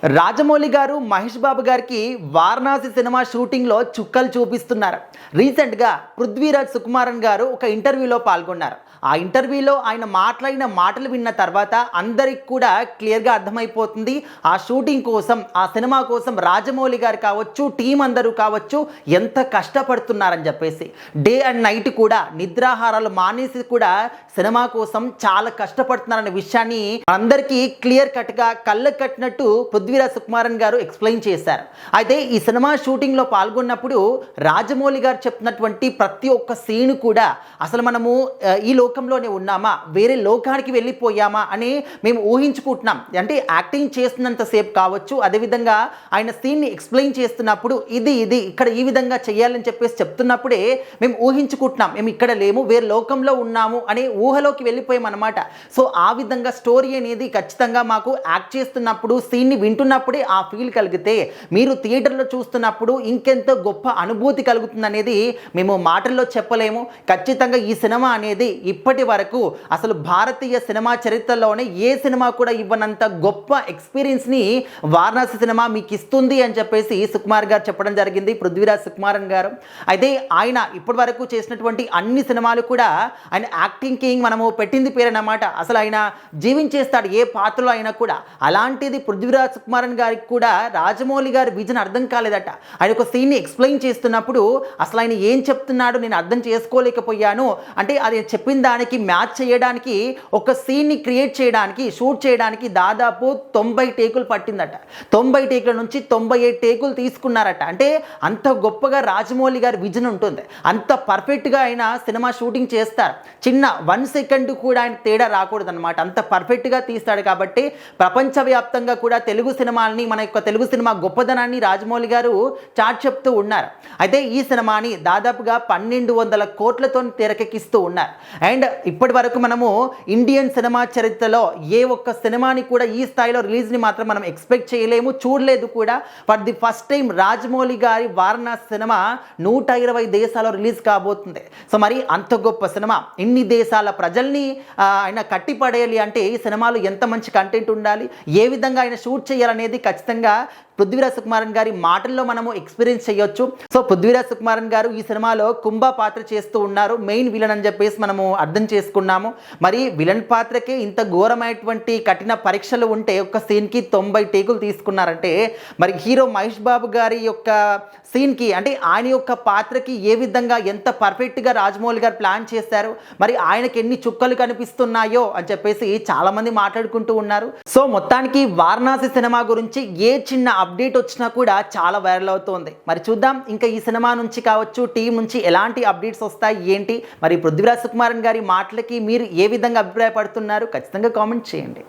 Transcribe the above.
రాజమౌళి గారు మహేష్ బాబు గారికి వారణాసి సినిమా షూటింగ్లో చుక్కలు చూపిస్తున్నారు. రీసెంట్గా పృథ్వీరాజ్ సుకుమారన్ గారు ఒక ఇంటర్వ్యూలో పాల్గొన్నారు. ఆ ఇంటర్వ్యూలో ఆయన మాట్లాడిన మాటలు విన్న తర్వాత అందరికి కూడా క్లియర్గా అర్థమైపోతుంది ఆ షూటింగ్ కోసం, ఆ సినిమా కోసం రాజమౌళి గారు కావచ్చు, టీం అందరూ కావచ్చు ఎంత కష్టపడుతున్నారని చెప్పేసి. డే అండ్ నైట్ కూడా నిద్రాహారాలు మానేసి కూడా సినిమా కోసం చాలా కష్టపడుతున్నారనే విషయాన్ని అందరికీ క్లియర్ కట్గా కళ్ళకు కట్టినట్టు పృథ్వీరాజ్ సుకుమారన్ గారు ఎక్స్ప్లెయిన్ చేశారు. అయితే ఈ సినిమా షూటింగ్లో పాల్గొన్నప్పుడు రాజమౌళి గారు చెప్తున్నటువంటి ప్రతి ఒక్క సీన్ కూడా అసలు మనము ఈ లోకంలోనే ఉన్నామా, వేరే లోకానికి వెళ్ళిపోయామా అని మేము ఊహించుకుంటున్నాం. అంటే యాక్టింగ్ చేస్తున్నంతసేపు కావచ్చు, అదేవిధంగా ఆయన సీన్ని ఎక్స్ప్లెయిన్ చేస్తున్నప్పుడు ఇది ఇక్కడ ఈ విధంగా చేయాలని చెప్పేసి చెప్తున్నప్పుడే మేము ఊహించుకుంటున్నాం, మేము ఇక్కడ లేము, వేరే లోకంలో ఉన్నాము అనే ఊహలోకి వెళ్ళిపోయామన్నమాట. సో ఆ విధంగా స్టోరీ అనేది ఖచ్చితంగా మాకు యాక్ట్ చేస్తున్నప్పుడు సీన్ని వింటున్నప్పుడే ఆ ఫీల్ కలిగితే మీరు థియేటర్లో చూస్తున్నప్పుడు ఇంకెంతో గొప్ప అనుభూతి కలుగుతుంది అనేది మేము మాటల్లో చెప్పలేము. ఖచ్చితంగా ఈ సినిమా అనేది ఇప్పటి వరకు అసలు భారతీయ సినిమా చరిత్రలోనే ఏ సినిమా కూడా ఇవ్వనంత గొప్ప ఎక్స్పీరియన్స్ని వారణాసి సినిమా మీకు ఇస్తుంది అని చెప్పేసి సుకుమార్ గారు చెప్పడం జరిగింది, పృథ్వీరాజ్ సుకుమారన్ గారు. అయితే ఆయన ఇప్పటి వరకు చేసినటువంటి అన్ని సినిమాలు కూడా ఆయన యాక్టింగ్ కింగ్ మనము పెట్టింది పేరన్నమాట. అసలు ఆయన జీవించేస్తాడు ఏ పాత్రలో అయినా కూడా. అలాంటిది పృథ్వీరాజ్ సుకుమారన్ గారికి కూడా రాజమౌళి గారి విజన్ అర్థం కాలేదట. ఆయన ఒక సీన్ని ఎక్స్ప్లెయిన్ చేస్తున్నప్పుడు అసలు ఆయన ఏం చెప్తున్నాడు నేను అర్థం చేసుకోలేకపోయాను అంటే అది చెప్పిన దానికి మ్యాచ్ చేయడానికి ఒక సీన్ని క్రియేట్ చేయడానికి, షూట్ చేయడానికి దాదాపు 90 టేకులు పట్టిందట. 90 టేకుల నుంచి 98 టేకులు తీసుకున్నారట. అంటే అంత గొప్పగా రాజమౌళి గారి విజన్ ఉంటుంది, అంత పర్ఫెక్ట్గా ఆయన సినిమా షూటింగ్ చేస్తారు. చిన్న 1 సెకండ్ కూడా ఆయన తేడా రాకూడదన్నమాట, అంత పర్ఫెక్ట్గా తీస్తాడు. కాబట్టి ప్రపంచవ్యాప్తంగా కూడా తెలుగు సినిమాని, మన యొక్క తెలుగు సినిమా గొప్పదనాన్ని రాజమౌళి గారు చాటి చెప్తూ ఉన్నారు. అయితే ఈ సినిమాని దాదాపుగా 1200 కోట్లతో తెరకెక్కిస్తూ ఉన్నారు. అండ్ ఇప్పటి వరకు మనము ఇండియన్ సినిమా చరిత్రలో ఏ ఒక్క సినిమాని కూడా ఈ స్థాయిలో రిలీజ్ని మాత్రం మనం ఎక్స్పెక్ట్ చేయలేము, చూడలేదు కూడా. For the first time Rajamouli గారి వారణాసి సినిమా 120 దేశాల్లో రిలీజ్ కాబోతుంది. సో మరి అంత గొప్ప సినిమా, ఇన్ని దేశాల ప్రజల్ని ఆయన కట్టిపడేయాలి అంటే ఈ సినిమాలో ఎంత మంచి కంటెంట్ ఉండాలి, ఏ విధంగా ఆయన షూట్ చేయాలనేది ఖచ్చితంగా పృథ్వీరాజ్ సుకుమారన్ గారి మాటల్లో మనము ఎక్స్పీరియన్స్ చేయొచ్చు. సో పృథ్వీరాజ్ సుకుమారన్ గారు ఈ సినిమాలో కుంభ పాత్ర చేస్తూ ఉన్నారు, మెయిన్ విలన్ అని చెప్పేసి మనము అర్థం చేసుకున్నాము. మరి విలన్ పాత్రకే ఇంత ఘోరమైనటువంటి కఠిన పరీక్షలు ఉంటే ఒక సీన్కి 90 టేకులు తీసుకున్నారంటే మరి హీరో మహేష్ బాబు గారి యొక్క సీన్కి అంటే ఆయన యొక్క పాత్రకి ఏ విధంగా ఎంత పర్ఫెక్ట్గా రాజమౌళి గారు ప్లాన్ చేశారు, మరి ఆయనకి ఎన్ని చుక్కలు కనిపిస్తున్నాయో అని చెప్పేసి చాలామంది మాట్లాడుకుంటూ ఉన్నారు. సో మొత్తానికి వారణాసి సినిమా గురించి ఏ చిన్న అప్డేట్ వచ్చినా కూడా చాలా వైరల్ అవుతుంది. మరి చూద్దాం ఇంకా ఈ సినిమా నుంచి కావచ్చు, టీం నుంచి ఎలాంటి అప్డేట్స్ వస్తాయి ఏంటి. మరి పృథ్వీరాజ్ సుకుమారన్ గారి మాటలకి మీరు ఏ విధంగా అభిప్రాయపడుతున్నారు ఖచ్చితంగా కామెంట్ చేయండి.